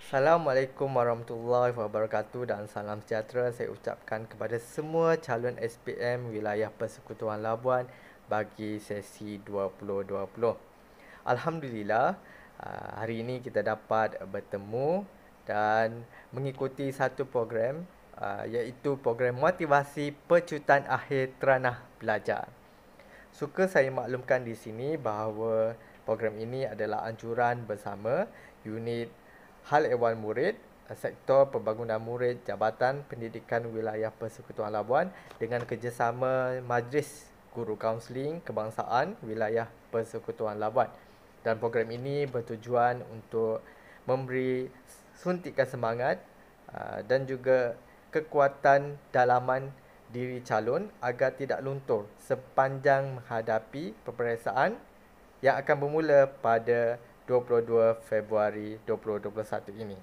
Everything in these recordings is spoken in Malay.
Assalamualaikum warahmatullahi wabarakatuh dan salam sejahtera saya ucapkan kepada semua calon SPM wilayah Persekutuan Labuan bagi sesi 2020. Alhamdulillah, hari ini kita dapat bertemu dan mengikuti satu program iaitu program motivasi pecutan akhir teranah belajar. Suka saya maklumkan di sini bahawa program ini adalah anjuran bersama unit Hal Ehwal Murid, Sektor Pembangunan Murid Jabatan Pendidikan Wilayah Persekutuan Labuan dengan kerjasama Majlis Guru Kaunseling Kebangsaan Wilayah Persekutuan Labuan. Dan program ini bertujuan untuk memberi suntikan semangat dan juga kekuatan dalaman diri calon agar tidak luntur sepanjang menghadapi peperiksaan yang akan bermula pada 22 Februari 2021 ini.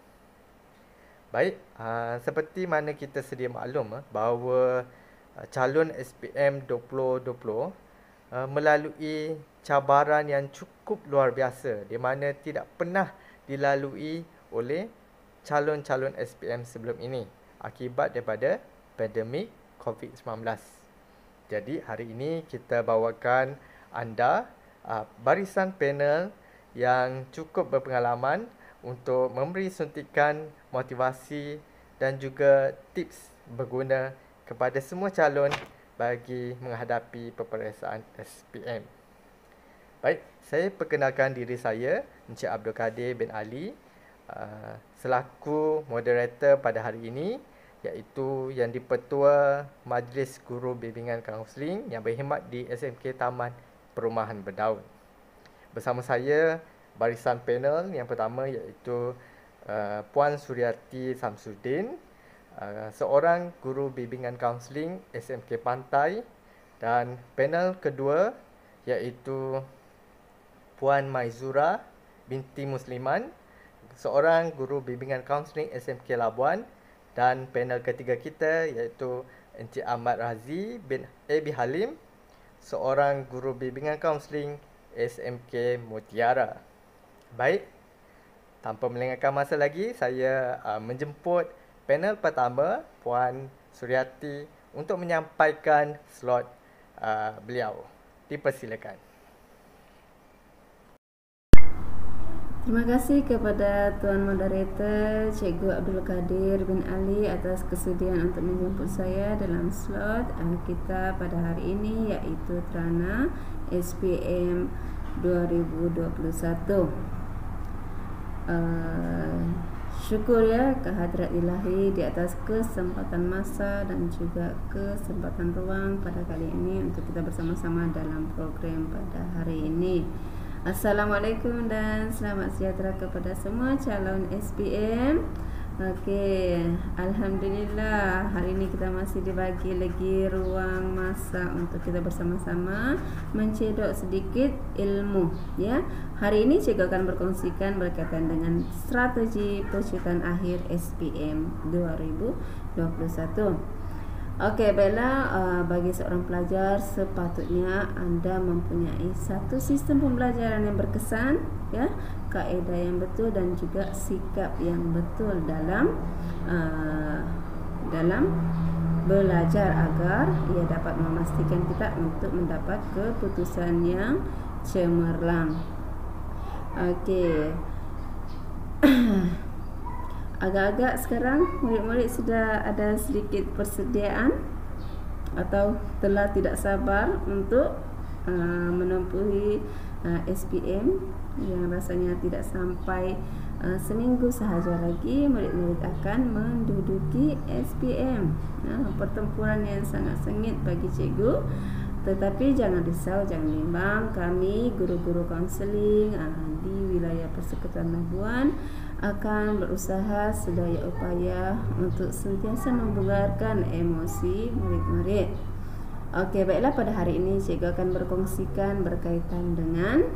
Baik, seperti mana kita sedia maklum bahawa calon SPM 2020 melalui cabaran yang cukup luar biasa di mana tidak pernah dilalui oleh calon-calon SPM sebelum ini akibat daripada pandemik COVID-19. Jadi hari ini kita bawakan anda barisan panel yang cukup berpengalaman untuk memberi suntikan motivasi dan juga tips berguna kepada semua calon bagi menghadapi peperiksaan SPM. Baik, saya perkenalkan diri saya, Encik Abdul Kadir bin Ali, selaku moderator pada hari ini, iaitu yang dipertua Majlis Guru Bimbingan Kaunseling yang berkhidmat di SMK Taman Perumahan Berdaun. Bersama saya, barisan panel yang pertama iaitu Puan Suryati Samsudin, seorang guru bimbingan kaunseling SMK Pantai, dan panel kedua iaitu Puan Maizura binti Musliman, seorang guru bimbingan kaunseling SMK Labuan, dan panel ketiga kita iaitu Encik Ahmad Razi bin Abi Halim, seorang guru bimbingan kaunseling SMK Mutiara. Baik, tanpa melengahkan masa lagi, saya menjemput panel pertama, Puan Suryati, untuk menyampaikan slot beliau. Dipersilakan. Terima kasih kepada Tuan Moderator Cikgu Abdul Kadir bin Ali atas kesudian untuk menjemput saya dalam slot kita pada hari ini, iaitu Terana SPM 2021. Syukur ya kehadrat ilahi di atas kesempatan masa dan juga kesempatan ruang pada kali ini untuk kita bersama-sama dalam program pada hari ini. Assalamualaikum dan selamat sejahtera kepada semua calon SPM. Okey, alhamdulillah hari ini kita masih dibagi lagi ruang masa untuk kita bersama-sama mencedok sedikit ilmu ya. Hari ini cikgu akan berkongsikan berkaitan dengan strategi pecutan akhir SPM 2021. Okey, baiklah, bagi seorang pelajar sepatutnya anda mempunyai satu sistem pembelajaran yang berkesan ya, kaedah yang betul dan juga sikap yang betul dalam belajar agar ia dapat memastikan kita untuk mendapat keputusan yang cemerlang. Okey. Agak-agak sekarang murid-murid sudah ada sedikit persediaan atau telah tidak sabar untuk menempuhi SPM yang rasanya tidak sampai seminggu sahaja lagi murid-murid akan menduduki SPM. Pertempuran yang sangat sengit bagi cikgu, tetapi jangan risau, jangan bimbang. Kami guru-guru kaunseling di wilayah Persekutuan Labuan akan berusaha sedaya upaya untuk sentiasa membugarkan emosi murid-murid. Okey, baiklah, pada hari ini cikgu akan berkongsikan berkaitan dengan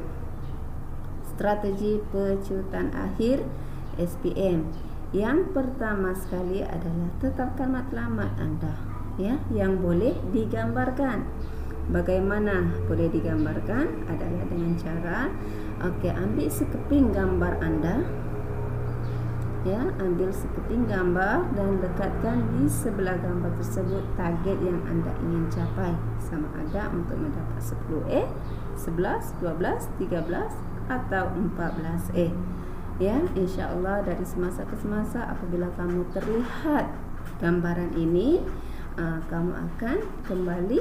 strategi pecutan akhir SPM. Yang pertama sekali adalah tetapkan matlamat anda ya, yang boleh digambarkan. Bagaimana boleh digambarkan adalah dengan cara ambil sekeping gambar anda Ya, ambil sekeping gambar dan lekatkan di sebelah gambar tersebut target yang anda ingin capai, sama ada untuk mendapat 10A, 11, 12, 13 atau 14A. Ya, insya-Allah dari semasa ke semasa apabila kamu terlihat gambaran ini, kamu akan kembali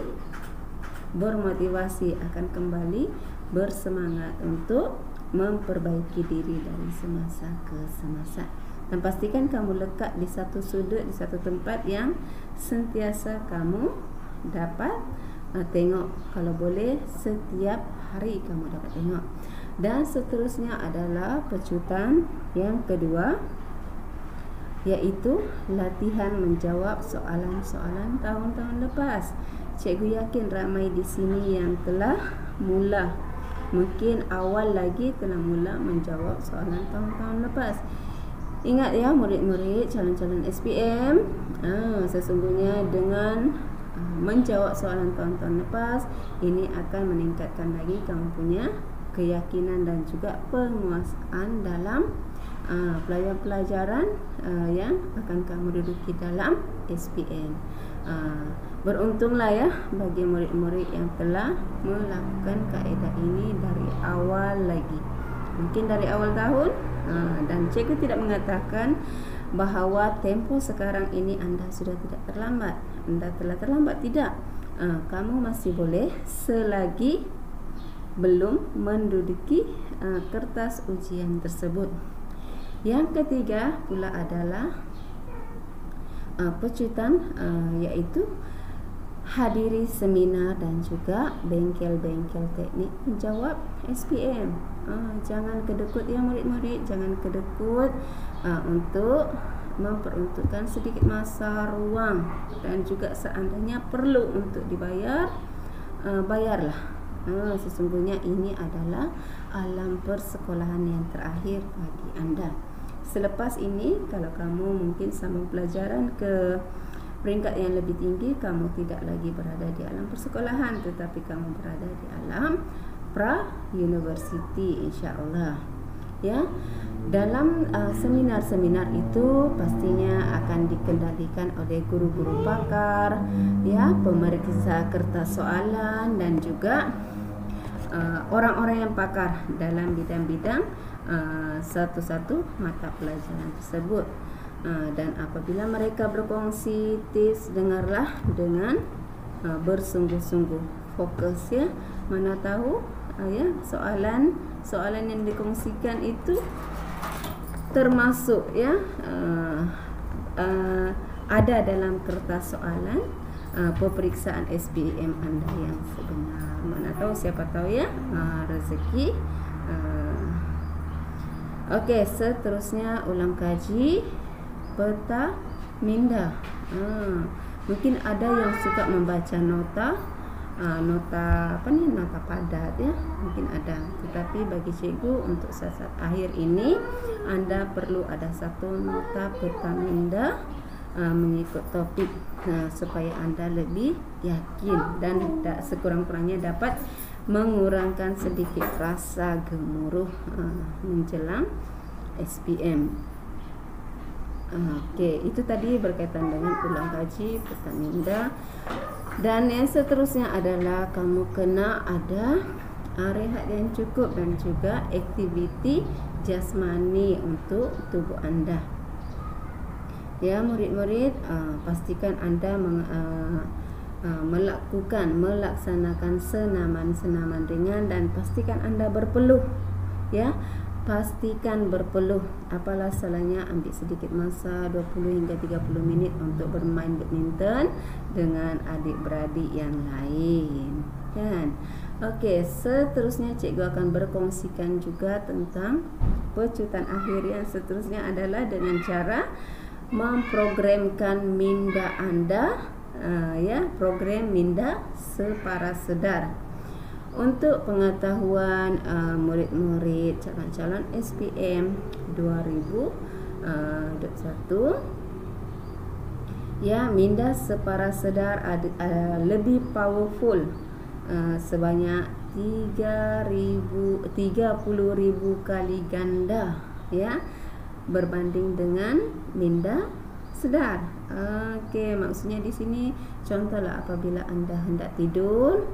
bermotivasi, akan kembali bersemangat untuk memperbaiki diri dari semasa ke semasa. Dan pastikan kamu lekat di satu sudut, di satu tempat yang sentiasa kamu dapat tengok. Kalau boleh setiap hari kamu dapat tengok. Dan seterusnya adalah pecutan yang kedua, iaitu latihan menjawab soalan-soalan tahun-tahun lepas. Cikgu yakin ramai di sini yang telah mula, mungkin awal lagi telah mula menjawab soalan tahun-tahun lepas. Ingat ya murid-murid calon-calon SPM, sesungguhnya dengan menjawab soalan tahun-tahun lepas, ini akan meningkatkan lagi kamu punya keyakinan dan juga penguasaan dalam pelajaran yang akan kamu duduki dalam SPM. Beruntunglah ya bagi murid-murid yang telah melakukan kaedah ini dari awal lagi. Mungkin dari awal tahun, dan cikgu tidak mengatakan bahawa tempoh sekarang ini anda sudah tidak terlambat, anda telah terlambat, tidak. Kamu masih boleh selagi belum menduduki kertas ujian tersebut. Yang ketiga pula adalah pecutan, iaitu hadiri seminar dan juga bengkel-bengkel teknik menjawab SPM. Jangan kedekut ya murid-murid, jangan kedekut untuk memperuntukkan sedikit masa, ruang, dan juga seandainya perlu untuk dibayar, bayarlah. Sesungguhnya ini adalah alam persekolahan yang terakhir bagi anda. Selepas ini kalau kamu mungkin sambung pelajaran ke peringkat yang lebih tinggi, kamu tidak lagi berada di alam persekolahan, tetapi kamu berada di alam pra-university insya-Allah. Ya, dalam seminar-seminar itu pastinya akan dikendalikan oleh guru-guru pakar, ya, pemeriksa kertas soalan dan juga orang-orang yang pakar dalam bidang-bidang satu-satu mata pelajaran tersebut. Dan apabila mereka berkongsi tips, dengarlah dengan bersungguh-sungguh, fokus ya. Mana tahu ya soalan yang dikongsikan itu termasuk ya ada dalam kertas soalan peperiksaan SPM anda yang sebenar. Mana tahu, siapa tahu ya, rezeki. Okey, seterusnya ulang kaji peta minda. Mungkin ada yang suka membaca nota nota padat ya, mungkin ada. Tetapi bagi cikgu untuk saat akhir ini anda perlu ada satu nota peta minda mengikut topik, supaya anda lebih yakin dan sekurang-kurangnya dapat mengurangkan sedikit rasa gemuruh menjelang SPM. Okey, itu tadi berkaitan dengan ulang kaji peta minda. Dan yang seterusnya adalah kamu kena ada rehat yang cukup dan juga aktiviti jasmani untuk tubuh anda. Ya murid-murid, pastikan anda melaksanakan senaman-senaman ringan dan pastikan anda berpeluh. Ya, pastikan berpeluh. Apalah salahnya ambil sedikit masa 20 hingga 30 minit untuk bermain badminton dengan adik-beradik yang lain, kan? Okey, seterusnya cikgu akan berkongsikan juga tentang pecutan akhir yang seterusnya adalah dengan cara memprogramkan minda anda, ya, program minda separas sedar. Untuk pengetahuan murid-murid calon-calon SPM 2021, ya, minda separas sedar lebih powerful, sebanyak 30,000 kali ganda, ya. berbanding dengan minda sedar. Okey, maksudnya di sini contohlah apabila anda hendak tidur,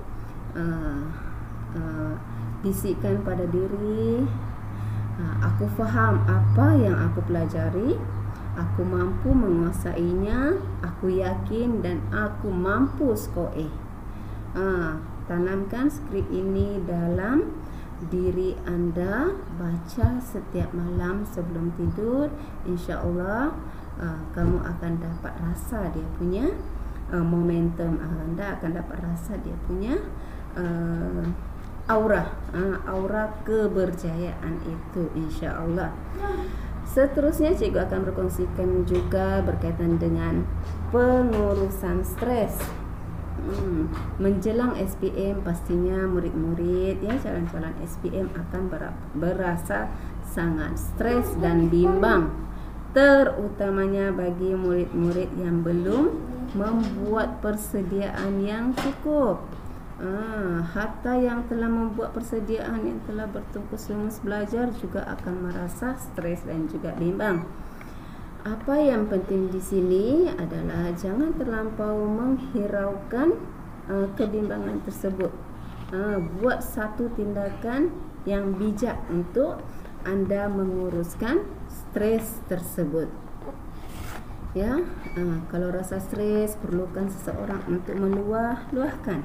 bisikkan pada diri, aku faham apa yang aku pelajari, aku mampu menguasainya, aku yakin dan aku mampu skor A. Tanamkan skrip ini dalam diri anda, baca setiap malam sebelum tidur. InsyaAllah kamu akan dapat rasa dia punya momentum, anda akan dapat rasa dia punya aura keberjayaan itu, insya-Allah. Seterusnya cikgu akan berkongsikan juga berkaitan dengan pengurusan stres. Menjelang SPM pastinya murid-murid ya, calon-calon SPM akan berasa sangat stres dan bimbang, terutamanya bagi murid-murid yang belum membuat persediaan yang cukup. Hatta yang telah membuat persediaan, yang telah bertungkus-lumus belajar juga akan merasa stres dan juga bimbang. Apa yang penting di sini adalah jangan terlampau menghiraukan kebimbangan tersebut. Buat satu tindakan yang bijak untuk anda menguruskan stres tersebut. Ya, kalau rasa stres, perlukan seseorang untuk meluahkan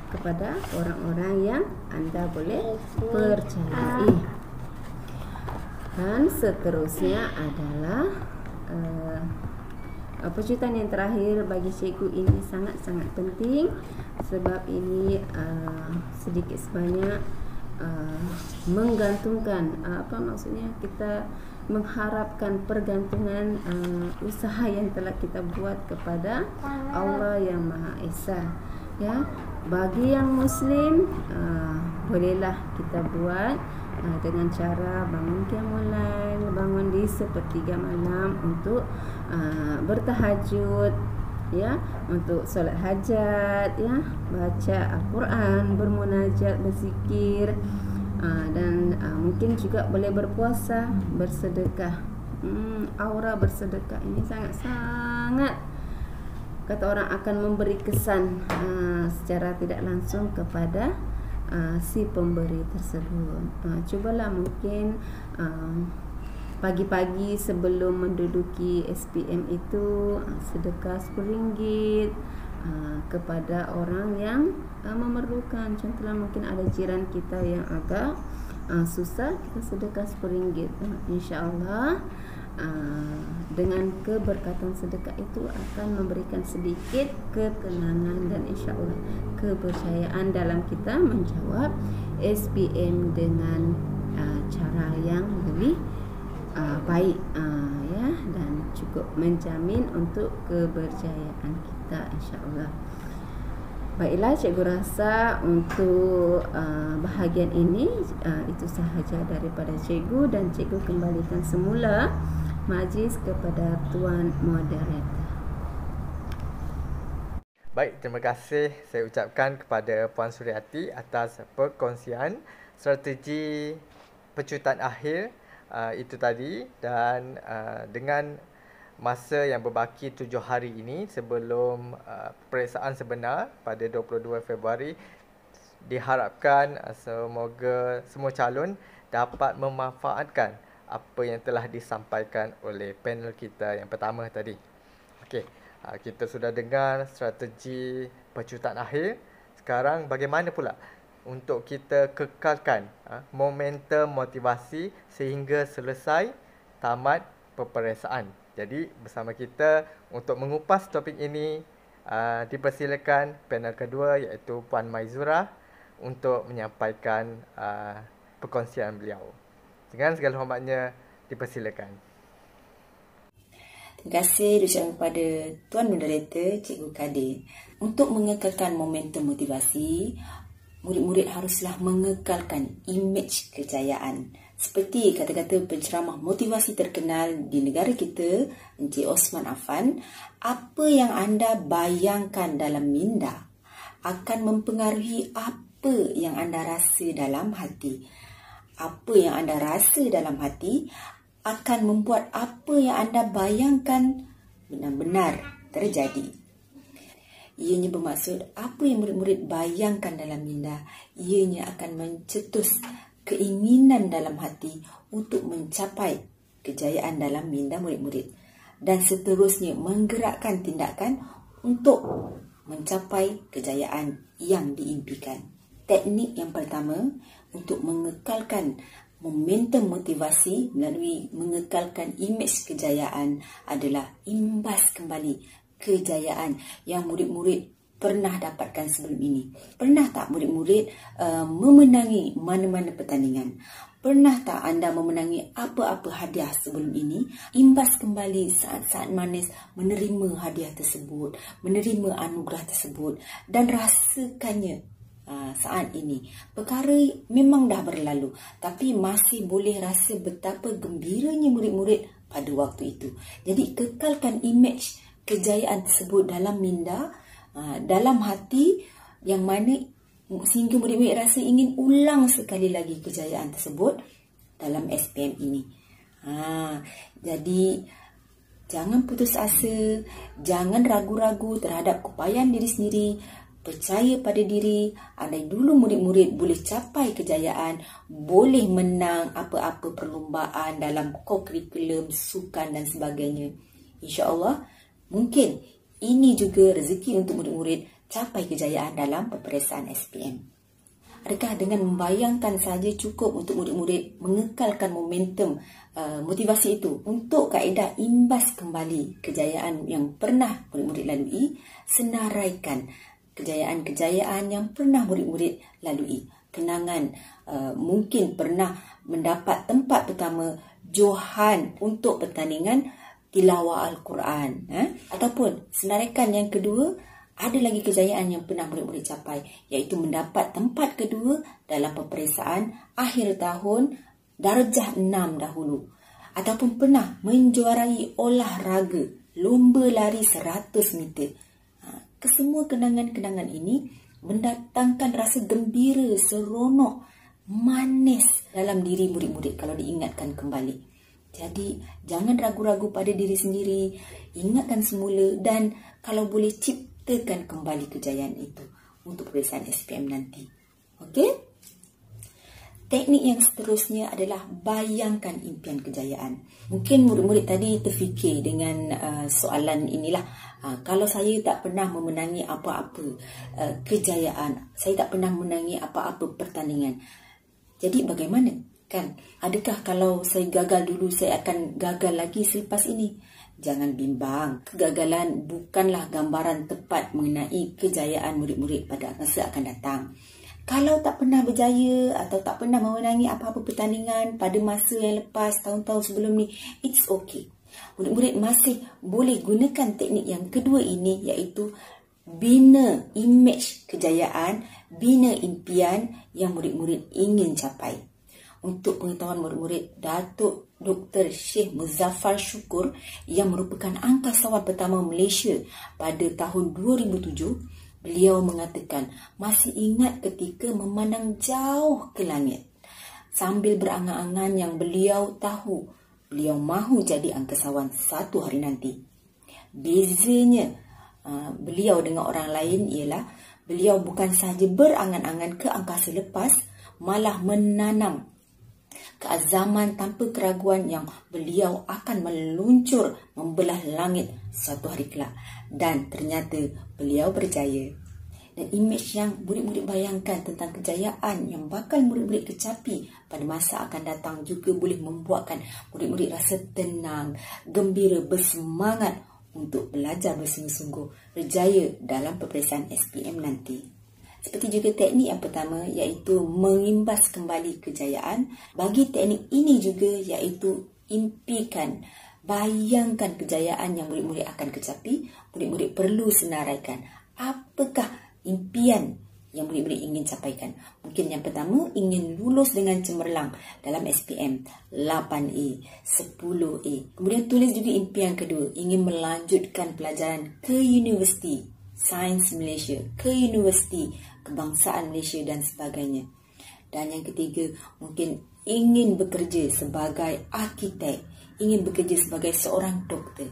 kepada orang-orang yang anda boleh percayai. Dan seterusnya adalah pecutan yang terakhir bagi cikgu ini sangat-sangat penting, sebab ini sedikit sebanyak menggantungkan, apa maksudnya, kita mengharapkan pergantungan usaha yang telah kita buat kepada Allah yang Maha Esa. Ya, bagi yang Muslim bolehlah kita buat dengan cara bangun qiyamul lail, bangun di sepertiga malam untuk bertahajud, ya, untuk solat hajat, ya, baca Al-Quran, bermunajat, berzikir, dan mungkin juga boleh berpuasa, bersedekah. Aura bersedekah ini sangat-sangat, kata orang, akan memberi kesan secara tidak langsung kepada si pemberi tersebut. Cubalah mungkin pagi-pagi sebelum menduduki SPM itu sedekah RM10 kepada orang yang memerlukan. Contohnya mungkin ada jiran kita yang agak susah, kita sedekah RM10. InsyaAllah dengan keberkatan sedekah itu akan memberikan sedikit ketenangan dan insyaAllah kepercayaan dalam kita menjawab SPM dengan cara yang lebih baik, ya, dan cukup menjamin untuk keberjayaan kita, insyaAllah. Baiklah, cikgu rasa untuk bahagian ini itu sahaja daripada cikgu, dan cikgu kembalikan semula majlis kepada Tuan Moderator. Baik, terima kasih saya ucapkan kepada Puan Suryati atas perkongsian strategi pecutan akhir itu tadi, dan dengan masa yang berbaki 7 hari ini sebelum peperiksaan sebenar pada 22 Februari, diharapkan semoga semua calon dapat memanfaatkan apa yang telah disampaikan oleh panel kita yang pertama tadi. Okey, kita sudah dengar strategi pecutan akhir. Sekarang bagaimana pula untuk kita kekalkan momentum motivasi sehingga selesai tamat peperiksaan. Jadi bersama kita untuk mengupas topik ini dipersilakan panel kedua, iaitu Puan Maizura, untuk menyampaikan perkongsian beliau. Dengan segala hormatnya, dipersilakan. Terima kasih diucapkan kepada Tuan Moderator, Cikgu Kadir. Untuk mengekalkan momentum motivasi, murid-murid haruslah mengekalkan imej kejayaan. Seperti kata-kata penceramah motivasi terkenal di negara kita, Encik Osman Affan, apa yang anda bayangkan dalam minda akan mempengaruhi apa yang anda rasa dalam hati. Apa yang anda rasa dalam hati akan membuat apa yang anda bayangkan benar-benar terjadi. Ianya bermaksud apa yang murid-murid bayangkan dalam minda, ianya akan mencetus keinginan dalam hati untuk mencapai kejayaan dalam minda murid-murid, dan seterusnya menggerakkan tindakan untuk mencapai kejayaan yang diimpikan. Teknik yang pertama untuk mengekalkan momentum motivasi melalui mengekalkan imej kejayaan adalah imbas kembali kejayaan yang murid-murid pernah dapatkan sebelum ini. Pernah tak murid-murid memenangi mana-mana pertandingan? Pernah tak anda memenangi apa-apa hadiah sebelum ini? Imbas kembali saat-saat manis menerima hadiah tersebut, menerima anugerah tersebut, dan rasakannya saat ini. Perkara memang dah berlalu, tapi masih boleh rasa betapa gembiranya murid-murid pada waktu itu. Jadi kekalkan imej kejayaan tersebut dalam minda, dalam hati, yang mana sehingga murid-murid rasa ingin ulang sekali lagi kejayaan tersebut dalam SPM ini. Jadi jangan putus asa, jangan ragu-ragu terhadap keupayaan diri sendiri. Percaya pada diri. Andai dulu murid-murid boleh capai kejayaan, boleh menang apa-apa perlombaan dalam co-curriculum, sukan dan sebagainya, insya-Allah mungkin ini juga rezeki untuk murid-murid capai kejayaan dalam peperiksaan SPM. Adakah dengan membayangkan saja cukup untuk murid-murid mengekalkan momentum motivasi itu untuk kaedah imbas kembali kejayaan yang pernah murid-murid lalui? Senaraikan kejayaan-kejayaan yang pernah murid-murid lalui. Kenangan, mungkin pernah mendapat tempat pertama johan untuk pertandingan tilawah Al-Quran, ataupun senaraikan yang kedua, ada lagi kejayaan yang pernah murid-murid capai, iaitu mendapat tempat kedua dalam peperiksaan akhir tahun darjah 6 dahulu, ataupun pernah menjuarai olahraga lomba lari 100 meter. Kesemua kenangan-kenangan ini mendatangkan rasa gembira, seronok, manis dalam diri murid-murid kalau diingatkan kembali. Jadi, jangan ragu-ragu pada diri sendiri, ingatkan semula, dan kalau boleh ciptakan kembali kejayaan itu untuk peperiksaan SPM nanti. Okey? Teknik yang seterusnya adalah bayangkan impian kejayaan. Mungkin murid-murid tadi terfikir dengan soalan inilah, kalau saya tak pernah memenangi apa-apa kejayaan, saya tak pernah memenangi apa-apa pertandingan, jadi bagaimana? Kan, adakah kalau saya gagal dulu, saya akan gagal lagi selepas ini? Jangan bimbang. Kegagalan bukanlah gambaran tepat mengenai kejayaan murid-murid pada masa akan datang. Kalau tak pernah berjaya atau tak pernah memenangi apa-apa pertandingan pada masa yang lepas, tahun-tahun sebelum ni, it's okay. Murid-murid masih boleh gunakan teknik yang kedua ini, iaitu bina imej kejayaan, bina impian yang murid-murid ingin capai. Untuk pengetahuan murid-murid, Datuk Dr. Syekh Muzaffar Syukur yang merupakan angkasawan pertama Malaysia pada tahun 2007, beliau mengatakan masih ingat ketika memandang jauh ke langit sambil berangan-angan yang beliau tahu beliau mahu jadi angkasawan satu hari nanti. Bezanya beliau dengan orang lain ialah beliau bukan sahaja berangan-angan ke angkasa lepas, malah menanam keazaman tanpa keraguan yang beliau akan meluncur membelah langit suatu hari kelak. Dan ternyata beliau berjaya. Dan imej yang murid-murid bayangkan tentang kejayaan yang bakal murid-murid kecapi pada masa akan datang juga boleh membuatkan murid-murid rasa tenang, gembira, bersemangat untuk belajar bersungguh-sungguh, berjaya dalam peperiksaan SPM nanti. Seperti juga teknik yang pertama, iaitu mengimbas kembali kejayaan. Bagi teknik ini juga, iaitu impikan, bayangkan kejayaan yang murid-murid akan kecapi. Murid-murid perlu senaraikan apakah impian yang murid-murid ingin capaikan. Mungkin yang pertama, ingin lulus dengan cemerlang dalam SPM 8A, 10A. Kemudian tulis juga impian kedua, ingin melanjutkan pelajaran ke Universiti Sains Malaysia, ke Universiti Kebangsaan Malaysia dan sebagainya. Dan yang ketiga, mungkin ingin bekerja sebagai arkitek, ingin bekerja sebagai seorang doktor.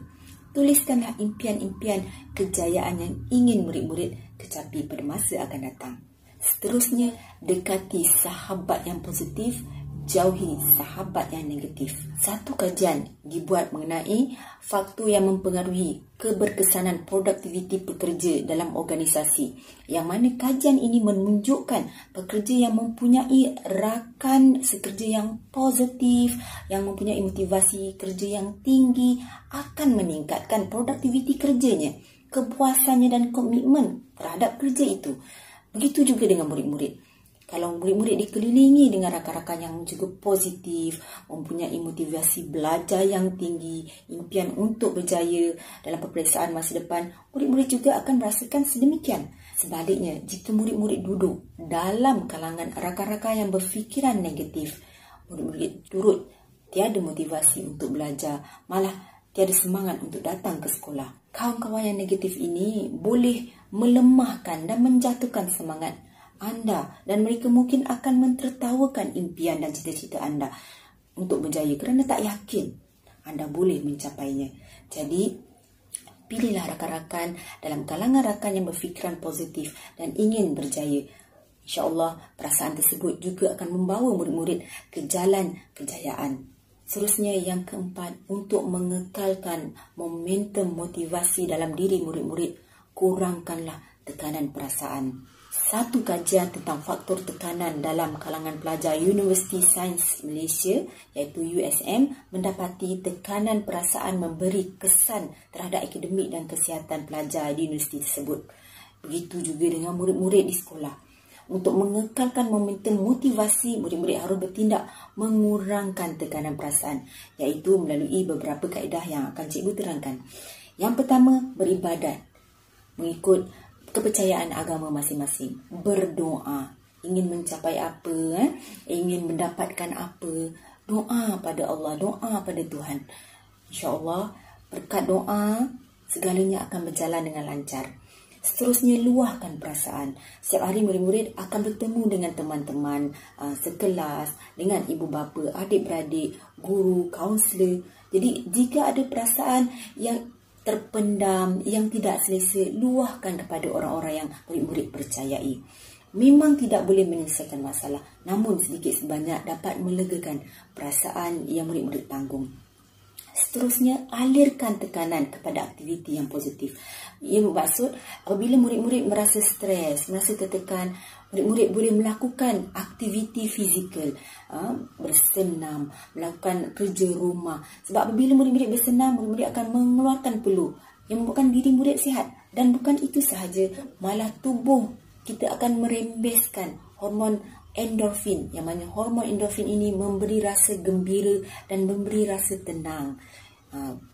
Tuliskanlah impian-impian kejayaan yang ingin murid-murid kecapi pada masa akan datang. Seterusnya, dekati sahabat yang positif, jauhi sahabat yang negatif. Satu kajian dibuat mengenai faktor yang mempengaruhi keberkesanan produktiviti pekerja dalam organisasi, yang mana kajian ini menunjukkan pekerja yang mempunyai rakan sekerja yang positif, yang mempunyai motivasi kerja yang tinggi akan meningkatkan produktiviti kerjanya, kepuasannya dan komitmen terhadap kerja itu. Begitu juga dengan murid-murid. Kalau murid-murid dikelilingi dengan rakan-rakan yang juga positif, mempunyai motivasi belajar yang tinggi, impian untuk berjaya dalam peperiksaan masa depan, murid-murid juga akan merasakan sedemikian. Sebaliknya, jika murid-murid duduk dalam kalangan rakan-rakan yang berfikiran negatif, murid-murid turut tiada motivasi untuk belajar, malah tiada semangat untuk datang ke sekolah. Kawan-kawan yang negatif ini boleh melemahkan dan menjatuhkan semangat anda, dan mereka mungkin akan mentertawakan impian dan cita-cita anda untuk berjaya kerana tak yakin anda boleh mencapainya. Jadi, pilihlah rakan-rakan dalam kalangan rakan yang berfikiran positif dan ingin berjaya. InsyaAllah, perasaan tersebut juga akan membawa murid-murid ke jalan kejayaan. Seterusnya, yang keempat, untuk mengekalkan momentum motivasi dalam diri murid-murid, kurangkanlah tekanan perasaan. Satu kajian tentang faktor tekanan dalam kalangan pelajar Universiti Sains Malaysia, iaitu USM, mendapati tekanan perasaan memberi kesan terhadap akademik dan kesihatan pelajar di universiti tersebut. Begitu juga dengan murid-murid di sekolah. Untuk mengekalkan momentum motivasi, murid-murid harus bertindak mengurangkan tekanan perasaan, iaitu melalui beberapa kaedah yang akan cikgu terangkan. Yang pertama, beribadat mengikut kepercayaan agama masing-masing. Berdoa, ingin mencapai apa, ingin mendapatkan apa, doa pada Allah, doa pada Tuhan. InsyaAllah, berkat doa, segalanya akan berjalan dengan lancar. Seterusnya, luahkan perasaan. Setiap hari murid-murid akan bertemu dengan teman-teman sekelas, dengan ibu bapa, adik-beradik, guru, kaunselor. Jadi, jika ada perasaan yang terpendam, yang tidak selesa, luahkan kepada orang-orang yang murid-murid percayai. Memang tidak boleh menyelesaikan masalah, namun sedikit sebanyak dapat melegakan perasaan yang murid-murid tanggung. Seterusnya, alirkan tekanan kepada aktiviti yang positif. Ia bermaksud, apabila murid-murid merasa stres, merasa tertekan, murid-murid boleh melakukan aktiviti fizikal, bersenam, melakukan kerja rumah. Sebab apabila murid-murid bersenam, murid-murid akan mengeluarkan peluh yang membuatkan diri murid sihat. Dan bukan itu sahaja, malah tubuh kita akan merembeskan hormon endorfin, yang mana hormon endorfin ini memberi rasa gembira dan memberi rasa tenang.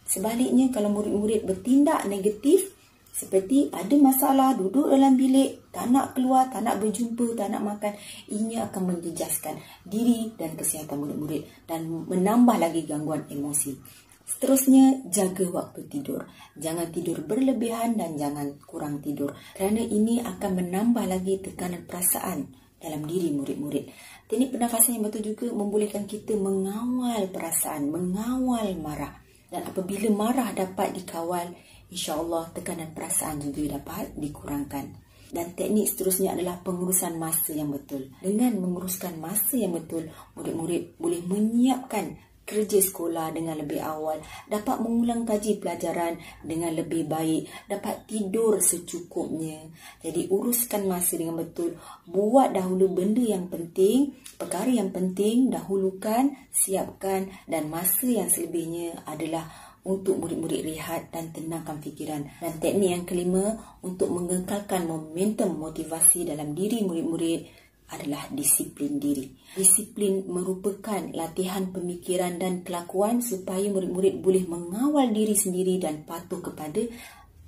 Sebaliknya, kalau murid-murid bertindak negatif, seperti ada masalah, duduk dalam bilik, tak nak keluar, tak nak berjumpa, tak nak makan, ini akan menjejaskan diri dan kesihatan murid-murid dan menambah lagi gangguan emosi. Seterusnya, jaga waktu tidur. Jangan tidur berlebihan dan jangan kurang tidur, kerana ini akan menambah lagi tekanan perasaan dalam diri murid-murid. Teknik pernafasan yang betul juga membolehkan kita mengawal perasaan, mengawal marah. Dan apabila marah dapat dikawal, InsyaAllah tekanan perasaan juga dapat dikurangkan. Dan teknik seterusnya adalah pengurusan masa yang betul. Dengan menguruskan masa yang betul, murid-murid boleh menyiapkan kerja sekolah dengan lebih awal, dapat mengulang kaji pelajaran dengan lebih baik, dapat tidur secukupnya. Jadi uruskan masa dengan betul. Buat dahulu benda yang penting, perkara yang penting dahulukan, siapkan, dan masa yang selebihnya adalah untuk murid-murid rehat dan tenangkan fikiran. Dan teknik yang kelima, untuk mengekalkan momentum motivasi dalam diri murid-murid adalah disiplin diri. Disiplin merupakan latihan pemikiran dan kelakuan supaya murid-murid boleh mengawal diri sendiri dan patuh kepada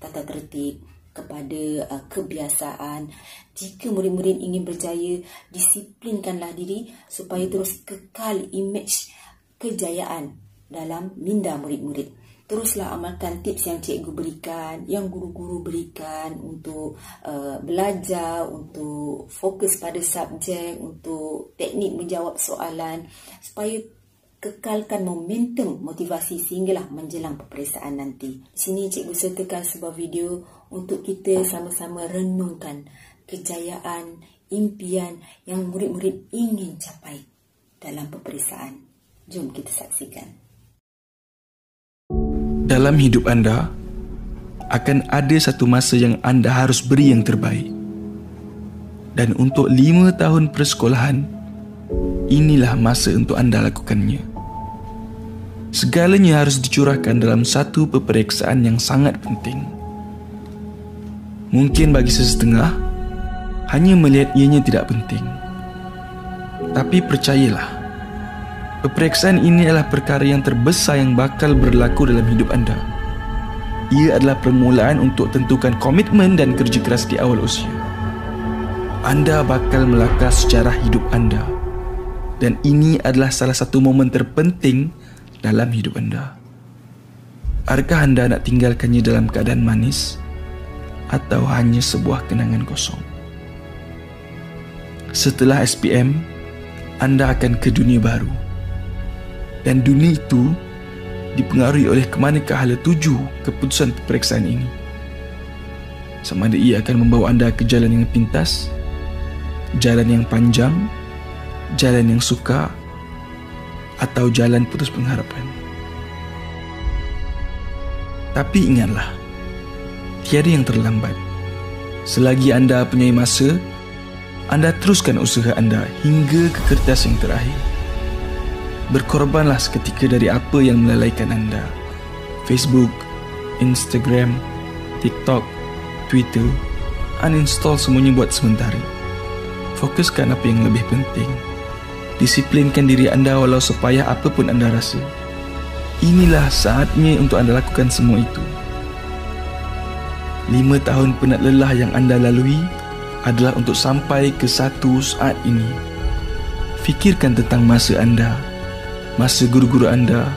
tata tertib, kepada kebiasaan. Jika murid-murid ingin berjaya, disiplinkanlah diri supaya terus kekal imej kejayaan dalam minda murid-murid. Teruslah amalkan tips yang cikgu berikan, yang guru-guru berikan untuk belajar, untuk fokus pada subjek, untuk teknik menjawab soalan, supaya kekalkan momentum motivasi sehinggalah menjelang peperiksaan nanti. Di sini cikgu sertakan sebuah video untuk kita sama-sama renungkan kejayaan, impian yang murid-murid ingin capai dalam peperiksaan. Jom kita saksikan. Dalam hidup anda, akan ada satu masa yang anda harus beri yang terbaik. Dan untuk 5 tahun persekolahan, inilah masa untuk anda lakukannya. Segalanya harus dicurahkan dalam satu peperiksaan yang sangat penting. Mungkin bagi sesetengah, hanya melihat ianya tidak penting. Tapi percayalah, peperiksaan ini adalah perkara yang terbesar yang bakal berlaku dalam hidup anda. Ia adalah permulaan untuk tentukan komitmen dan kerja keras di awal usia. Anda bakal melakar sejarah hidup anda. Dan ini adalah salah satu momen terpenting dalam hidup anda. Adakah anda nak tinggalkannya dalam keadaan manis atau hanya sebuah kenangan kosong? Setelah SPM, anda akan ke dunia baru. Dan dunia itu dipengaruhi oleh kemanakah hala tuju keputusan peperiksaan ini. Sama ada ia akan membawa anda ke jalan yang pintas, jalan yang panjang, jalan yang sukar, atau jalan putus pengharapan. Tapi ingatlah, tiada yang terlambat. Selagi anda punya masa, anda teruskan usaha anda hingga ke kertas yang terakhir. Berkorbanlah seketika dari apa yang melalaikan anda. Facebook, Instagram, TikTok, Twitter, uninstall semuanya buat sementara. Fokuskan apa yang lebih penting. Disiplinkan diri anda walau sepayah apapun anda rasa. Inilah saatnya untuk anda lakukan semua itu. 5 tahun penat lelah yang anda lalui adalah untuk sampai ke satu saat ini. Fikirkan tentang masa anda, masa guru-guru anda,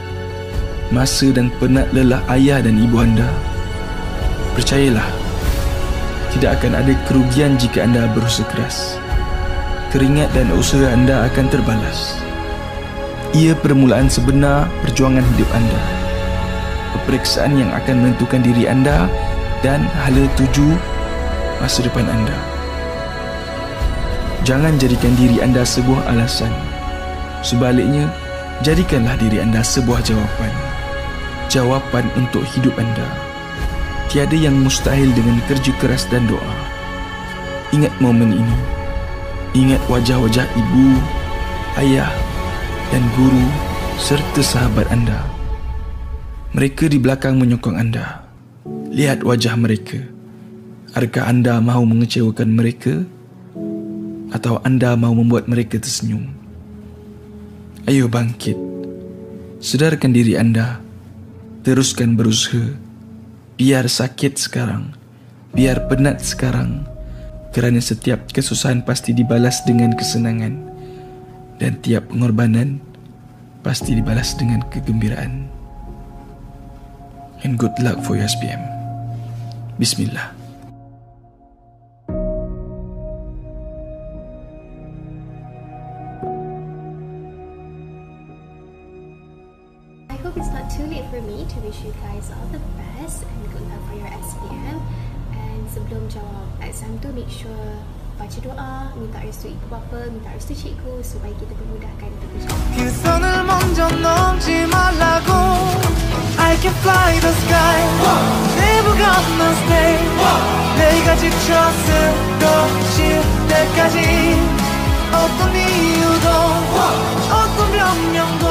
masa dan penat lelah ayah dan ibu anda. Percayalah, tidak akan ada kerugian jika anda berusaha keras. Keringat dan usaha anda akan terbalas. Ia permulaan sebenar perjuangan hidup anda. Peperiksaan yang akan menentukan diri anda dan hala tuju masa depan anda. Jangan jadikan diri anda sebuah alasan. Sebaliknya, jadikanlah diri anda sebuah jawapan. Jawapan untuk hidup anda. Tiada yang mustahil dengan kerja keras dan doa. Ingat momen ini. Ingat wajah-wajah ibu, ayah dan guru serta sahabat anda. Mereka di belakang menyokong anda. Lihat wajah mereka. Adakah anda mahu mengecewakan mereka? Atau anda mahu membuat mereka tersenyum? Ayo bangkit. Sedarkan diri anda. Teruskan berusaha. Biar sakit sekarang. Biar penat sekarang. Kerana setiap kesusahan pasti dibalas dengan kesenangan. Dan tiap pengorbanan pasti dibalas dengan kegembiraan. And good luck for your SPM. Bismillah. I hope it's not too late for me to wish you guys all the best and good luck for your SPM. And sebelum jawab exam tu, make sure baca doa, minta restu ibu bapa, minta restu cikgu supaya kita memudahkan untuk ujian. 그 선을 먼저 넘지 말라고 I can fly the sky Never gonna stay 내가 지쳐 쓰러질 때까지 어떤 이유도 어떤 변명도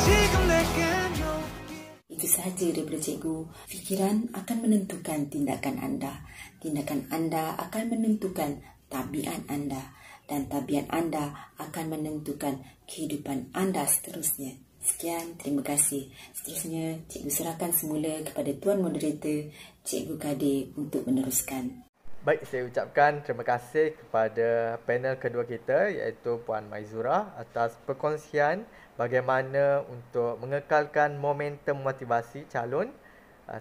지금 내겐 용기. Itu sahaja daripada cikgu. Fikiran akan menentukan tindakan anda. Tindakan anda akan menentukan tabiat anda. Dan tabiat anda akan menentukan kehidupan anda seterusnya. Sekian, terima kasih. Seterusnya, cikgu serahkan semula kepada Tuan Moderator, Cikgu Kadir untuk meneruskan. Baik, saya ucapkan terima kasih kepada panel kedua kita iaitu Puan Maizura atas perkongsian bagaimana untuk mengekalkan momentum motivasi calon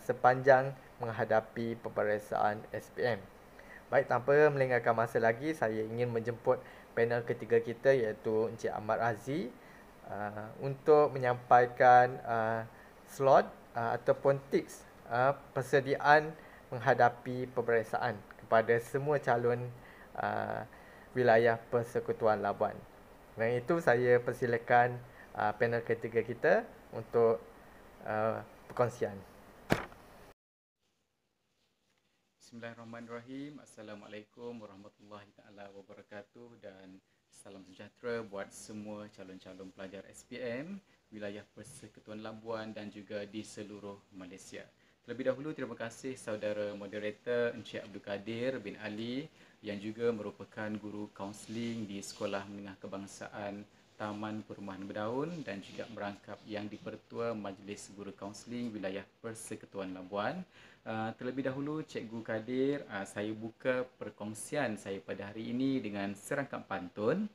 sepanjang menghadapi peperiksaan SPM. Baik, tanpa melengahkan masa lagi, saya ingin menjemput panel ketiga kita iaitu Encik Ahmad Razi untuk menyampaikan slot ataupun tips persediaan menghadapi peperiksaan kepada semua calon wilayah Persekutuan Labuan. Dan itu saya persilakan panel ketiga kita untuk perkongsian. Bismillahirrahmanirrahim. Assalamualaikum warahmatullahi taala wabarakatuh dan salam sejahtera buat semua calon-calon pelajar SPM wilayah Persekutuan Labuan dan juga di seluruh Malaysia. Terlebih dahulu terima kasih saudara moderator Encik Abdul Kadir bin Ali yang juga merupakan guru kaunseling di Sekolah Menengah Kebangsaan Taman Perumahan Berdaun dan juga merangkap yang di-Pertua Majlis Guru Kaunseling Wilayah Persekutuan Labuan. Terlebih dahulu Cikgu Kadir, saya buka perkongsian saya pada hari ini dengan serangkap pantun.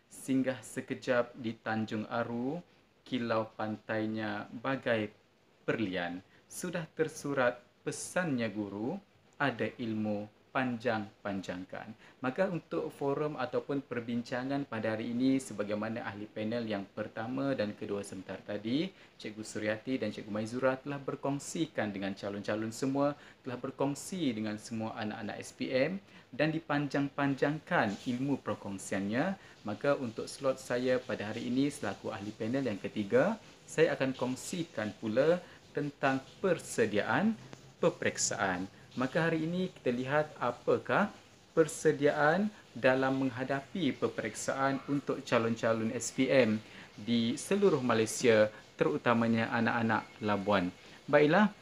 Singgah sekejap di Tanjung Aru, kilau pantainya bagai perlian. Sudah tersurat pesannya guru, ada ilmu panjang-panjangkan. Maka untuk forum ataupun perbincangan pada hari ini sebagaimana ahli panel yang pertama dan kedua sebentar tadi, Cikgu Suryati dan Cikgu Maizura telah berkongsikan dengan calon-calon semua, telah berkongsi dengan semua anak-anak SPM dan dipanjang-panjangkan ilmu perkongsiannya. Maka untuk slot saya pada hari ini selaku ahli panel yang ketiga, saya akan kongsikan pula tentang persediaan peperiksaan. Maka hari ini kita lihat apakah persediaan dalam menghadapi peperiksaan untuk calon-calon SPM di seluruh Malaysia, terutamanya anak-anak Labuan. Baiklah,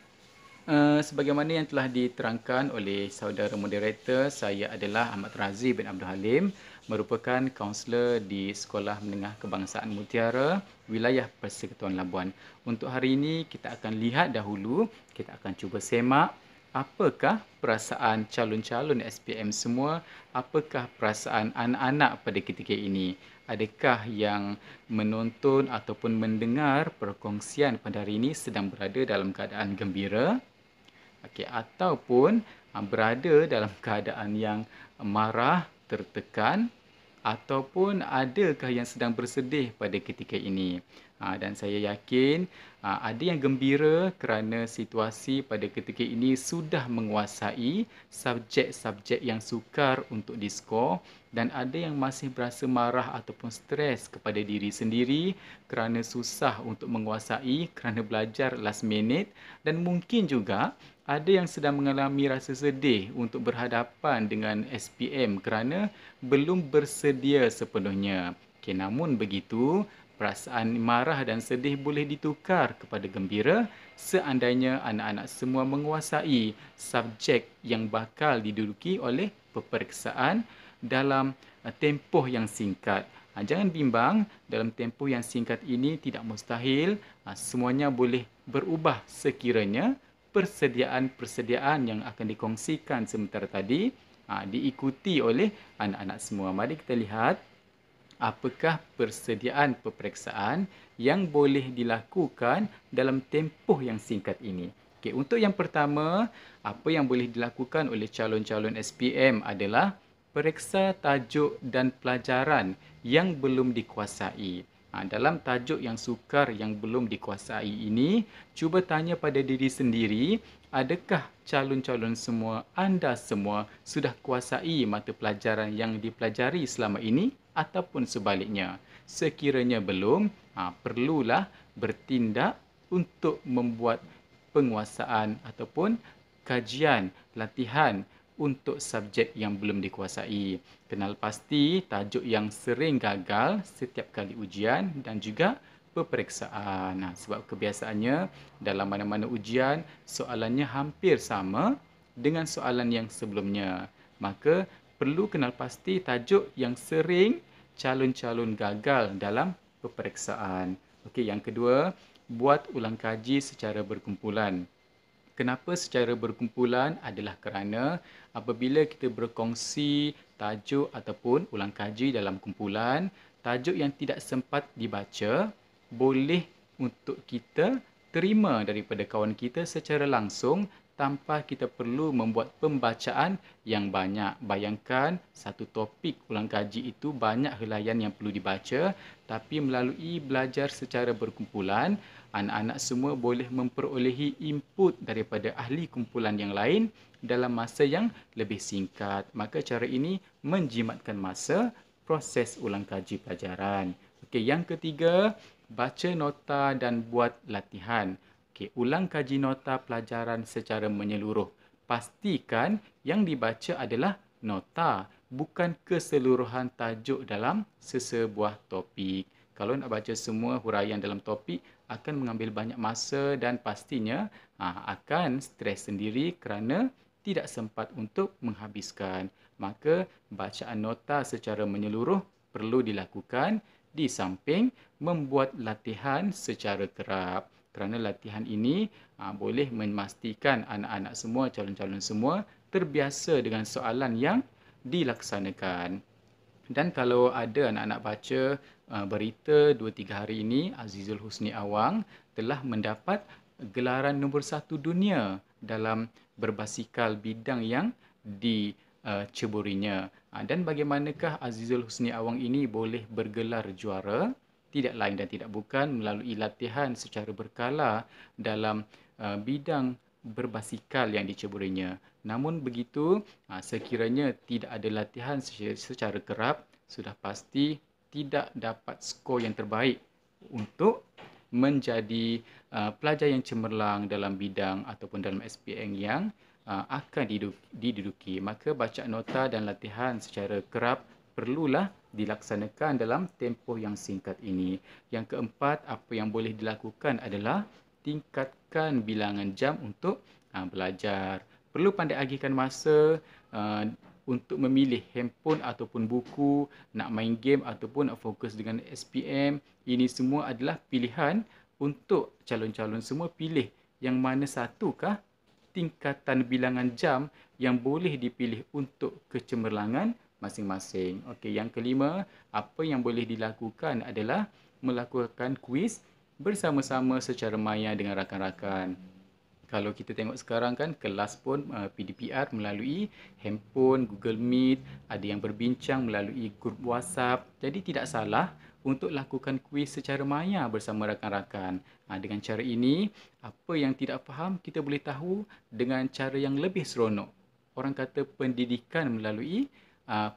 sebagaimana yang telah diterangkan oleh saudara moderator, saya adalah Ahmad Razi bin Abdul Halim, merupakan kaunselor di Sekolah Menengah Kebangsaan Mutiara, wilayah Persekutuan Labuan. Untuk hari ini kita akan lihat dahulu, kita akan cuba semak apakah perasaan calon-calon SPM semua, apakah perasaan anak-anak pada ketika ini. Adakah yang menonton ataupun mendengar perkongsian pada hari ini sedang berada dalam keadaan gembira, ataupun berada dalam keadaan yang marah, tertekan, ataupun adakah yang sedang bersedih pada ketika ini. Dan saya yakin ada yang gembira kerana situasi pada ketika ini sudah menguasai subjek-subjek yang sukar untuk diskor, dan ada yang masih berasa marah ataupun stres kepada diri sendiri kerana susah untuk menguasai kerana belajar last minute, dan mungkin juga ada yang sedang mengalami rasa sedih untuk berhadapan dengan SPM kerana belum bersedia sepenuhnya. Namun begitu, perasaan marah dan sedih boleh ditukar kepada gembira seandainya anak-anak semua menguasai subjek yang bakal diduduki oleh peperiksaan dalam tempoh yang singkat. Jangan bimbang, dalam tempoh yang singkat ini tidak mustahil semuanya boleh berubah sekiranya persediaan-persediaan yang akan dikongsikan sebentar tadi diikuti oleh anak-anak semua. Mari kita lihat apakah persediaan peperiksaan yang boleh dilakukan dalam tempoh yang singkat ini. Untuk yang pertama, apa yang boleh dilakukan oleh calon-calon SPM adalah periksa tajuk dan pelajaran yang belum dikuasai. Dalam tajuk yang sukar yang belum dikuasai ini, cuba tanya pada diri sendiri, adakah calon-calon semua, anda semua sudah kuasai mata pelajaran yang dipelajari selama ini ataupun sebaliknya? Sekiranya belum, perlulah bertindak untuk membuat penguasaan ataupun kajian, latihan untuk subjek yang belum dikuasai. Kenal pasti tajuk yang sering gagal setiap kali ujian dan juga peperiksaan. Sebab kebiasaannya dalam mana-mana ujian, soalannya hampir sama dengan soalan yang sebelumnya. Maka perlu kenal pasti tajuk yang sering calon-calon gagal dalam peperiksaan. Yang kedua, buat ulang kaji secara berkumpulan. Kenapa secara berkumpulan? Adalah kerana apabila kita berkongsi tajuk ataupun ulang kaji dalam kumpulan, tajuk yang tidak sempat dibaca boleh untuk kita terima daripada kawan kita secara langsung tanpa kita perlu membuat pembacaan yang banyak. Bayangkan satu topik ulang kaji itu banyak helaian yang perlu dibaca, tapi melalui belajar secara berkumpulan, anak-anak semua boleh memperolehi input daripada ahli kumpulan yang lain dalam masa yang lebih singkat. Maka cara ini menjimatkan masa proses ulang kaji pelajaran. Okey, yang ketiga, baca nota dan buat latihan. Okey, ulang kaji nota pelajaran secara menyeluruh. Pastikan yang dibaca adalah nota, bukan keseluruhan tajuk dalam sesebuah topik. Kalau nak baca semua huraian dalam topik akan mengambil banyak masa dan pastinya akan stres sendiri kerana tidak sempat untuk menghabiskan. Maka bacaan nota secara menyeluruh perlu dilakukan di samping membuat latihan secara kerap. Kerana latihan ini boleh memastikan anak-anak semua, calon-calon semua terbiasa dengan soalan yang dilaksanakan. Dan kalau ada anak-anak baca berita 2-3 hari ini, Azizul Husni Awang telah mendapat gelaran nombor 1 dunia dalam berbasikal bidang yang diceburinya. Dan bagaimanakah Azizul Husni Awang ini boleh bergelar juara? Tidak lain dan tidak bukan melalui latihan secara berkala dalam bidang berbasikal yang diceburinya. Namun begitu, sekiranya tidak ada latihan secara kerap, sudah pasti tidak dapat skor yang terbaik untuk menjadi pelajar yang cemerlang dalam bidang ataupun dalam SPM yang akan diduduki. Maka bacaan nota dan latihan secara kerap perlulah dilaksanakan dalam tempoh yang singkat ini. Yang keempat, apa yang boleh dilakukan adalah tingkatkan bilangan jam untuk belajar. Perlu pandai agihkan masa untuk memilih handphone ataupun buku, nak main game ataupun nak fokus dengan SPM. Ini semua adalah pilihan untuk calon-calon semua pilih yang mana satukah tingkatan bilangan jam yang boleh dipilih untuk kecemerlangan masing-masing. Okey, yang kelima, apa yang boleh dilakukan adalah melakukan kuis bersama-sama secara maya dengan rakan-rakan. Kalau kita tengok sekarang kan, kelas pun PDPR melalui handphone, Google Meet, ada yang berbincang melalui grup WhatsApp. Jadi tidak salah untuk lakukan kuis secara maya bersama rakan-rakan. Dengan cara ini, apa yang tidak faham kita boleh tahu dengan cara yang lebih seronok. Orang kata pendidikan melalui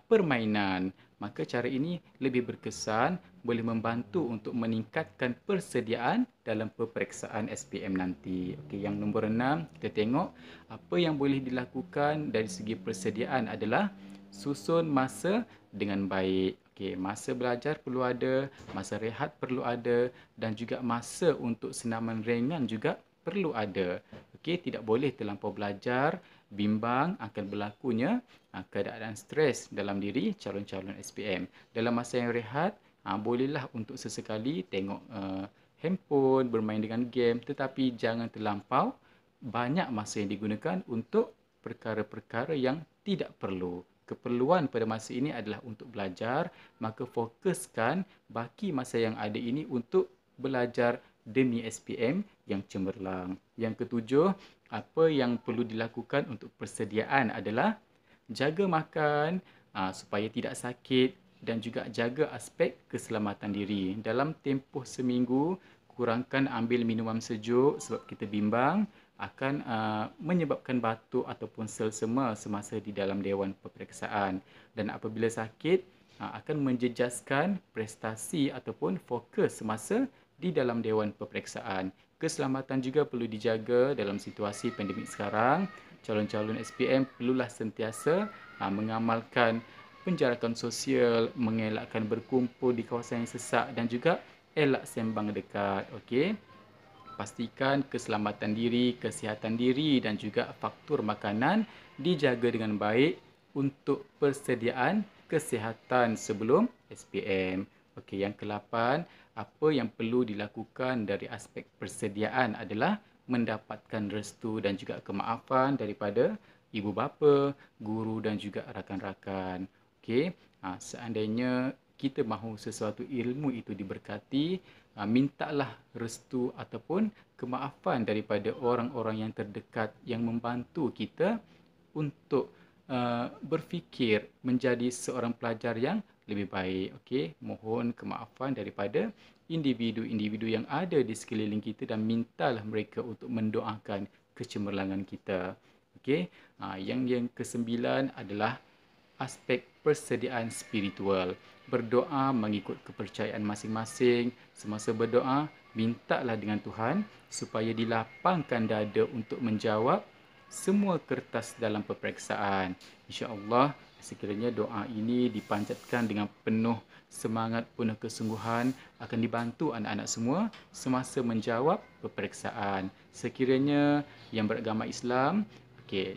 permainan. Maka cara ini lebih berkesan, boleh membantu untuk meningkatkan persediaan dalam peperiksaan SPM nanti. Okey, yang nombor 6, kita tengok apa yang boleh dilakukan dari segi persediaan adalah susun masa dengan baik. Okey, masa belajar perlu ada, masa rehat perlu ada dan juga masa untuk senaman ringan juga perlu ada. Okey, tidak boleh terlampau belajar, bimbang akan berlakunya keadaan stres dalam diri calon-calon SPM. Dalam masa yang rehat, bolehlah untuk sesekali tengok handphone, bermain dengan game, tetapi jangan terlampau banyak masa yang digunakan untuk perkara-perkara yang tidak perlu. Keperluan pada masa ini adalah untuk belajar, maka fokuskan baki masa yang ada ini untuk belajar demi SPM yang cemerlang. Yang ketujuh, apa yang perlu dilakukan untuk persediaan adalah jaga makan supaya tidak sakit dan juga jaga aspek keselamatan diri. Dalam tempoh seminggu, kurangkan ambil minuman sejuk sebab kita bimbang akan menyebabkan batuk ataupun selsema semasa di dalam dewan peperiksaan. Dan apabila sakit, akan menjejaskan prestasi ataupun fokus semasa di dalam dewan peperiksaan. Keselamatan juga perlu dijaga dalam situasi pandemik sekarang. Calon-calon SPM perlulah sentiasa mengamalkan penjarakan sosial, mengelakkan berkumpul di kawasan yang sesak dan juga elak sembang dekat. Okey. Pastikan keselamatan diri, kesihatan diri dan juga faktur makanan dijaga dengan baik untuk persediaan kesihatan sebelum SPM. Okey, yang ke-8, apa yang perlu dilakukan dari aspek persediaan adalah mendapatkan restu dan juga kemaafan daripada ibu bapa, guru dan juga rakan-rakan. Okey, seandainya kita mahu sesuatu ilmu itu diberkati, mintalah restu ataupun kemaafan daripada orang-orang yang terdekat yang membantu kita untuk berfikir menjadi seorang pelajar yang lebih baik. Okey, mohon kemaafan daripada individu-individu yang ada di sekeliling kita dan mintalah mereka untuk mendoakan kecemerlangan kita. Okey, yang kesembilan adalah aspek persediaan spiritual. Berdoa mengikut kepercayaan masing-masing. Semasa berdoa, mintalah dengan Tuhan supaya dilapangkan dada untuk menjawab semua kertas dalam peperiksaan. InsyaAllah, sekiranya doa ini dipanjatkan dengan penuh semangat, penuh kesungguhan, akan dibantu anak-anak semua semasa menjawab peperiksaan. Sekiranya yang beragama Islam,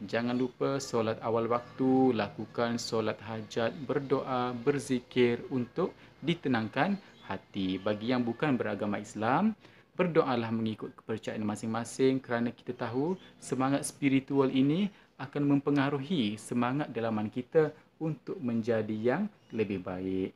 jangan lupa solat awal waktu, lakukan solat hajat, berdoa, berzikir untuk ditenangkan hati. Bagi yang bukan beragama Islam, berdoalah mengikut kepercayaan masing-masing kerana kita tahu semangat spiritual ini akan mempengaruhi semangat dalaman kita untuk menjadi yang lebih baik.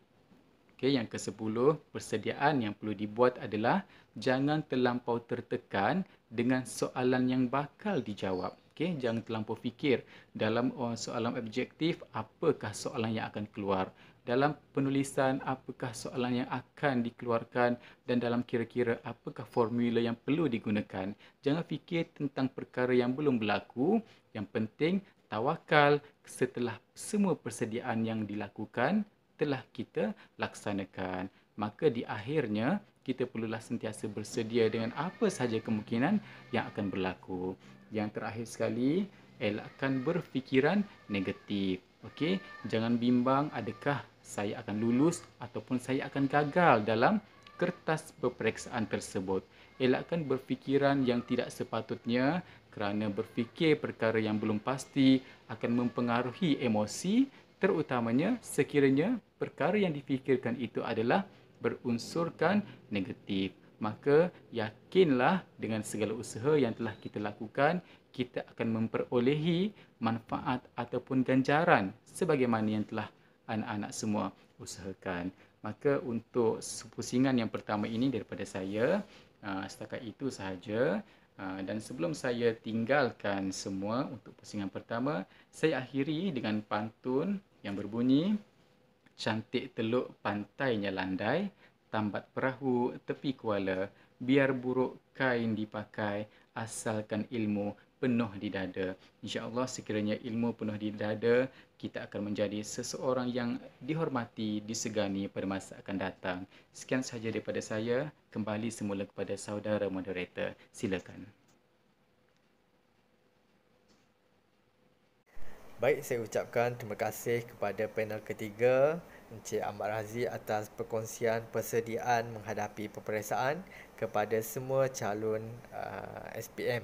Yang ke-10, persediaan yang perlu dibuat adalah jangan terlampau tertekan dengan soalan yang bakal dijawab. Jangan terlampau fikir dalam soalan objektif apakah soalan yang akan keluar. Dalam penulisan apakah soalan yang akan dikeluarkan dan dalam kira-kira apakah formula yang perlu digunakan. Jangan fikir tentang perkara yang belum berlaku. Yang penting tawakal setelah semua persediaan yang dilakukan telah kita laksanakan. Maka di akhirnya kita perlulah sentiasa bersedia dengan apa sahaja kemungkinan yang akan berlaku. Yang terakhir sekali, elakkan berfikiran negatif. Jangan bimbang adakah saya akan lulus ataupun saya akan gagal dalam kertas peperiksaan tersebut. Elakkan berfikiran yang tidak sepatutnya kerana berfikir perkara yang belum pasti akan mempengaruhi emosi, terutamanya sekiranya perkara yang difikirkan itu adalah berunsurkan negatif. Maka yakinlah dengan segala usaha yang telah kita lakukan, kita akan memperolehi manfaat ataupun ganjaran sebagaimana yang telah anak-anak semua usahakan. Maka untuk pusingan yang pertama ini daripada saya, setakat itu sahaja. Dan sebelum saya tinggalkan semua untuk pusingan pertama, saya akhiri dengan pantun yang berbunyi, cantik teluk pantainya landai, tambat perahu tepi kuala, biar buruk kain dipakai, asalkan ilmu penuh di dada. InsyaAllah sekiranya ilmu penuh di dada, kita akan menjadi seseorang yang dihormati, disegani pada masa akan datang. Sekian sahaja daripada saya. Kembali semula kepada saudara moderator. Silakan. Baik, saya ucapkan terima kasih kepada panel ketiga, Encik Ahmad Razi atas perkongsian persediaan menghadapi peperiksaan kepada semua calon SPM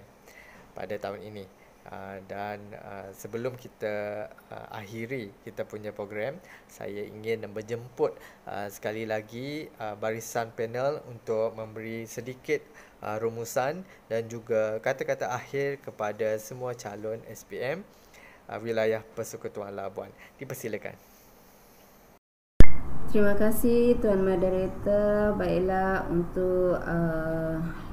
pada tahun ini. Dan sebelum kita akhiri kita punya program, saya ingin menjemput sekali lagi barisan panel untuk memberi sedikit rumusan dan juga kata-kata akhir kepada semua calon SPM wilayah Persekutuan Labuan. Dipersilakan. Terima kasih Tuan Moderator. Baiklah, untuk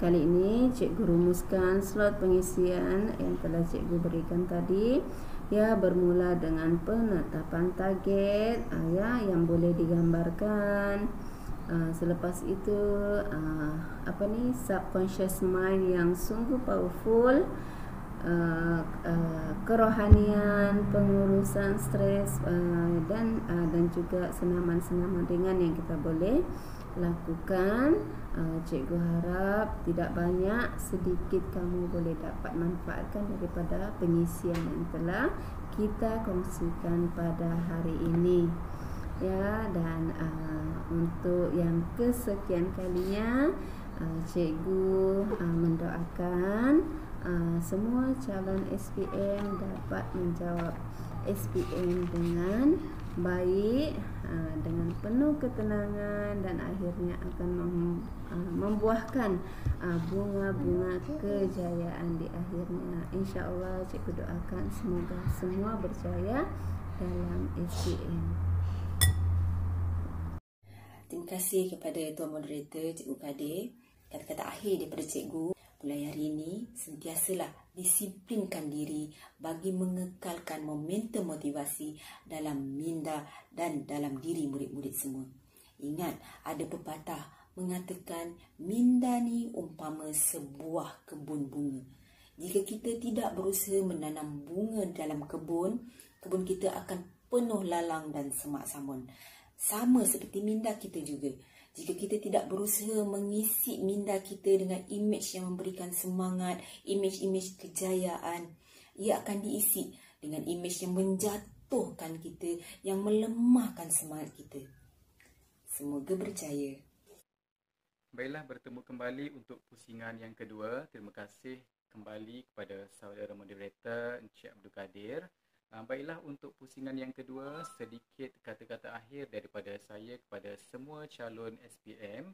kali ini cikgu rumuskan slot pengisian yang telah cikgu berikan tadi. Ya, bermula dengan penetapan target yang boleh digambarkan. Selepas itu subconscious mind yang sungguh powerful. Kerohanian, pengurusan stres dan juga senaman-senaman ringan yang kita boleh lakukan. Cikgu harap tidak banyak, sedikit kamu boleh dapat manfaatkan daripada pengisian yang telah kita kongsikan pada hari ini. Ya, dan untuk yang kesekian kalinya, cikgu mendoakan semua calon SPM dapat menjawab SPM dengan baik, dengan penuh ketenangan dan akhirnya akan membuahkan bunga-bunga kejayaan di akhirnya. InsyaAllah cikgu doakan semoga semua berjaya dalam SPM. Terima kasih kepada Tuan Moderator, Cikgu Kadir. Kata-kata akhir daripada Cikgu mulai hari ini, sentiasalah disiplinkan diri bagi mengekalkan momentum motivasi dalam minda dan dalam diri murid-murid semua. Ingat, ada pepatah mengatakan minda ni umpama sebuah kebun bunga. Jika kita tidak berusaha menanam bunga dalam kebun kita akan penuh lalang dan semak samun. Sama seperti minda kita juga. Jika kita tidak berusaha mengisi minda kita dengan imej yang memberikan semangat, imej-imej kejayaan, ia akan diisi dengan imej yang menjatuhkan kita, yang melemahkan semangat kita. Semoga berjaya. Baiklah, bertemu kembali untuk pusingan yang kedua. Terima kasih kembali kepada saudara moderator Encik Abdul Kadir. Baiklah, untuk pusingan yang kedua, sedikit kata-kata akhir daripada saya kepada semua calon SPM.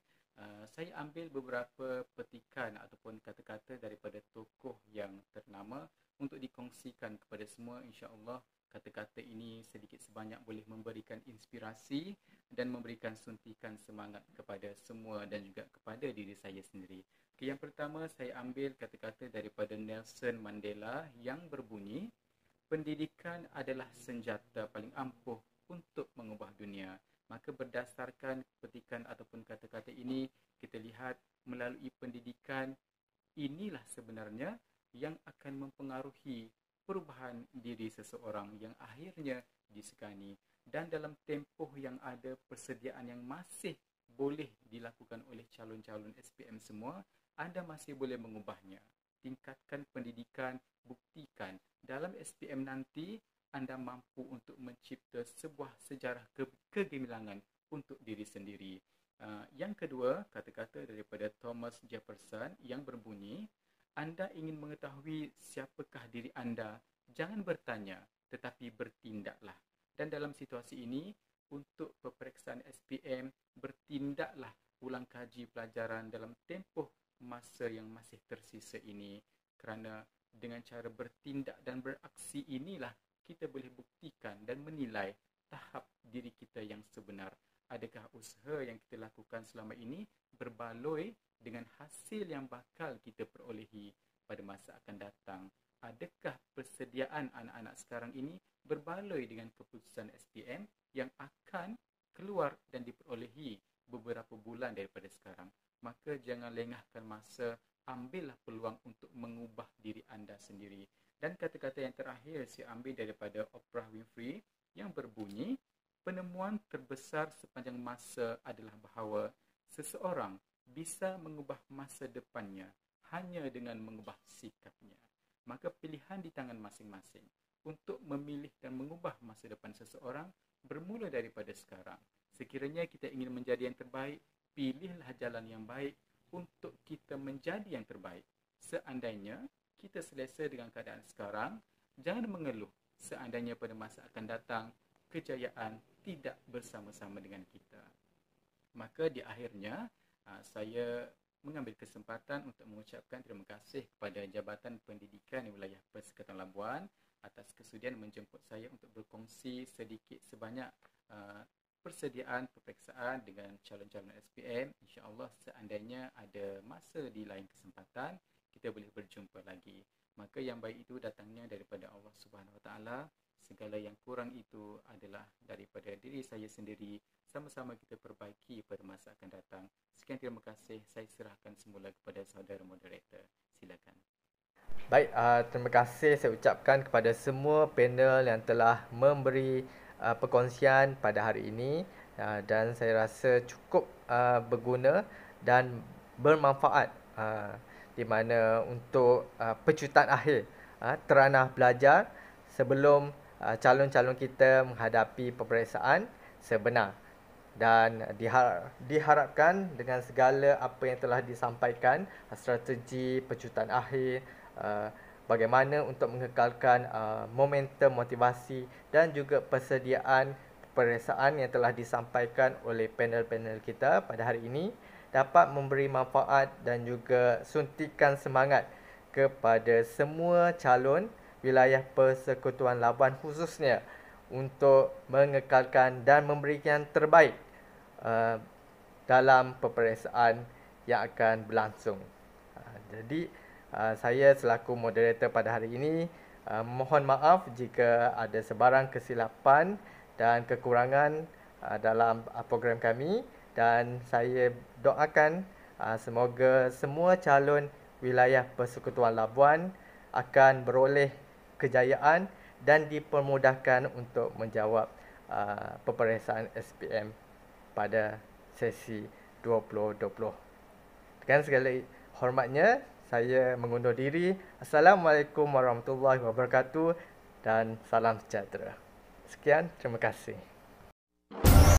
Saya ambil beberapa petikan ataupun kata-kata daripada tokoh yang ternama untuk dikongsikan kepada semua. InsyaAllah kata-kata ini sedikit sebanyak boleh memberikan inspirasi dan memberikan suntikan semangat kepada semua dan juga kepada diri saya sendiri. Yang pertama, saya ambil kata-kata daripada Nelson Mandela yang berbunyi, pendidikan adalah senjata paling ampuh untuk mengubah dunia. Maka berdasarkan petikan ataupun kata-kata ini, kita lihat melalui pendidikan inilah sebenarnya yang akan mempengaruhi perubahan diri seseorang yang akhirnya disegani. Dan dalam tempoh yang ada, persediaan yang masih boleh dilakukan oleh calon-calon SPM semua, anda masih boleh mengubahnya. Tingkatkan pendidikan, buktikan dalam SPM nanti anda mampu untuk mencipta sebuah sejarah kegemilangan untuk diri sendiri. Yang kedua, kata-kata daripada Thomas Jefferson yang berbunyi, anda ingin mengetahui siapakah diri anda, jangan bertanya tetapi bertindaklah. Dan dalam situasi ini, untuk peperiksaan SPM, bertindaklah ulang kaji pelajaran dalam tempoh masa yang masih tersisa ini, kerana dengan cara bertindak dan beraksi inilah kita boleh buktikan dan menilai tahap diri kita yang sebenar. Adakah usaha yang kita lakukan selama ini berbaloi dengan hasil yang bakal kita perolehi pada masa akan datang? Adakah persediaan anak-anak sekarang ini berbaloi dengan keputusan SPM yang akan keluar dan diperolehi beberapa bulan daripada sekarang? Maka jangan lengahkan masa, ambillah peluang untuk mengubah diri anda sendiri. Dan kata-kata yang terakhir saya ambil daripada Oprah Winfrey yang berbunyi, penemuan terbesar sepanjang masa adalah bahawa seseorang bisa mengubah masa depannya hanya dengan mengubah sikapnya. Maka pilihan di tangan masing-masing untuk memilih dan mengubah masa depan seseorang bermula daripada sekarang. Sekiranya kita ingin menjadi yang terbaik, pilihlah jalan yang baik untuk kita menjadi yang terbaik. Seandainya kita selesa dengan keadaan sekarang, jangan mengeluh seandainya pada masa akan datang kejayaan tidak bersama-sama dengan kita. Maka di akhirnya, saya mengambil kesempatan untuk mengucapkan terima kasih kepada Jabatan Pendidikan Wilayah Persekatan Labuan atas kesudian menjemput saya untuk berkongsi sedikit sebanyak persediaan peperiksaan dengan calon-calon SPM. InsyaAllah seandainya ada masa di lain kesempatan, kita boleh berjumpa lagi. Maka yang baik itu datangnya daripada Allah Subhanahu Wa Taala. Segala yang kurang itu adalah daripada diri saya sendiri. Sama-sama kita perbaiki pada masa akan datang. Sekian, terima kasih. Saya serahkan semula kepada saudara moderator. Silakan. Baik, terima kasih saya ucapkan kepada semua panel yang telah memberi perkongsian pada hari ini, dan saya rasa cukup berguna dan bermanfaat, di mana untuk pecutan akhir teranah belajar sebelum calon-calon kita menghadapi peperiksaan sebenar. Dan diharapkan dengan segala apa yang telah disampaikan, strategi pecutan akhir, bagaimana untuk mengekalkan momentum motivasi dan juga persediaan peperiksaan yang telah disampaikan oleh panel-panel kita pada hari ini dapat memberi manfaat dan juga suntikan semangat kepada semua calon wilayah Persekutuan Labuan khususnya untuk mengekalkan dan memberikan terbaik dalam peperiksaan yang akan berlangsung. Jadi saya selaku moderator pada hari ini mohon maaf jika ada sebarang kesilapan dan kekurangan dalam program kami, dan saya doakan semoga semua calon wilayah Persekutuan Labuan akan beroleh kejayaan dan dipermudahkan untuk menjawab peperiksaan SPM pada sesi 2020. Dengan segala hormatnya, saya mengundur diri. Assalamualaikum warahmatullahi wabarakatuh dan salam sejahtera. Sekian, terima kasih.